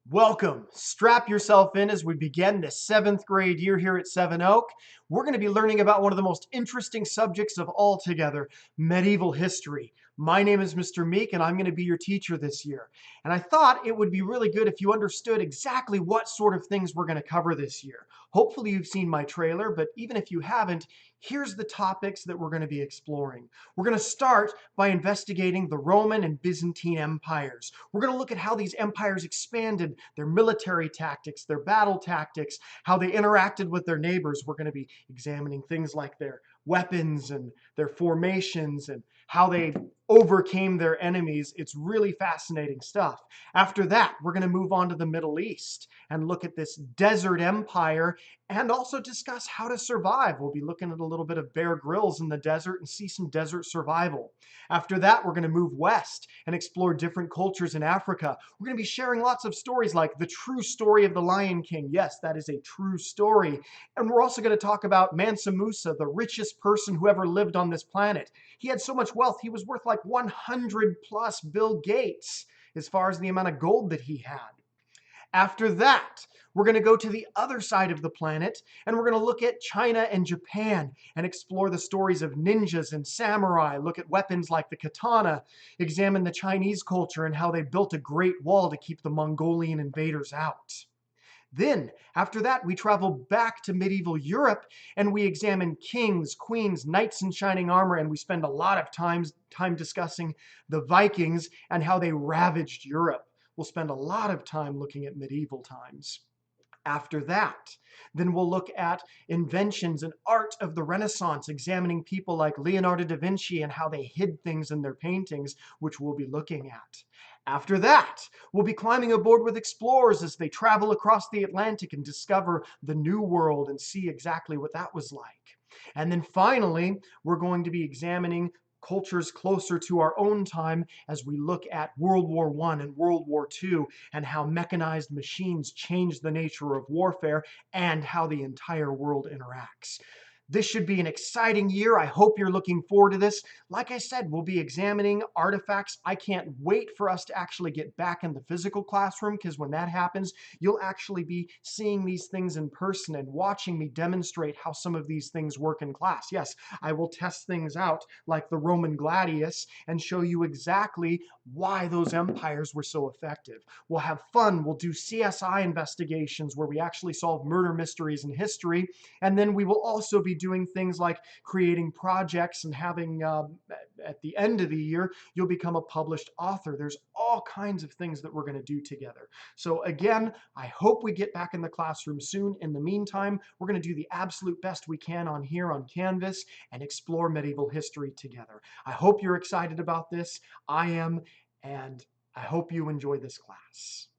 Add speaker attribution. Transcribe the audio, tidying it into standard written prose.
Speaker 1: Welcome. Strap yourself in as we begin the seventh grade year here at Seven Oak. We're going to be learning about one of the most interesting subjects of all together, medieval history. My name is Mr. Meek, and I'm going to be your teacher this year. And I thought it would be really good if you understood exactly what sort of things we're going to cover this year. Hopefully you've seen my trailer, but even if you haven't, here's the topics that we're going to be exploring. We're going to start by investigating the Roman and Byzantine empires. We're going to look at how these empires expanded, their military tactics, their battle tactics, how they interacted with their neighbors. We're going to be examining things like their weapons and their formations and how they overcame their enemies. It's really fascinating stuff. After that, we're going to move on to the Middle East and look at this desert empire and also discuss how to survive. We'll be looking at a little bit of Bear Grylls in the desert and see some desert survival. After that, we're going to move west and explore different cultures in Africa. We're going to be sharing lots of stories like the true story of the Lion King. Yes, that is a true story. And we're also going to talk about Mansa Musa, the richest person who ever lived on this planet. He had so much wealth, he was worth like 100 plus Bill Gates as far as the amount of gold that he had. After that, we're going to go to the other side of the planet and we're going to look at China and Japan and explore the stories of ninjas and samurai, look at weapons like the katana, examine the Chinese culture and how they built a great wall to keep the Mongolian invaders out. Then, after that, we travel back to medieval Europe and we examine kings, queens, knights in shining armor, and we spend a lot of time discussing the Vikings and how they ravaged Europe. We'll spend a lot of time looking at medieval times. After that, then we'll look at inventions and art of the Renaissance, examining people like Leonardo da Vinci and how they hid things in their paintings, which we'll be looking at. After that, we'll be climbing aboard with explorers as they travel across the Atlantic and discover the New World and see exactly what that was like. And then finally, we're going to be examining cultures closer to our own time as we look at World War I and World War II and how mechanized machines changed the nature of warfare and how the entire world interacts. This should be an exciting year. I hope you're looking forward to this. Like I said, we'll be examining artifacts. I can't wait for us to actually get back in the physical classroom because when that happens, you'll actually be seeing these things in person and watching me demonstrate how some of these things work in class. Yes, I will test things out like the Roman gladius and show you exactly why those empires were so effective. We'll have fun. We'll do CSI investigations where we actually solve murder mysteries in history. And then we will also be doing things like creating projects and having, at the end of the year, you'll become a published author. There's all kinds of things that we're going to do together. So again, I hope we get back in the classroom soon. In the meantime, we're going to do the absolute best we can on here on Canvas and explore medieval history together. I hope you're excited about this. I am, and I hope you enjoy this class.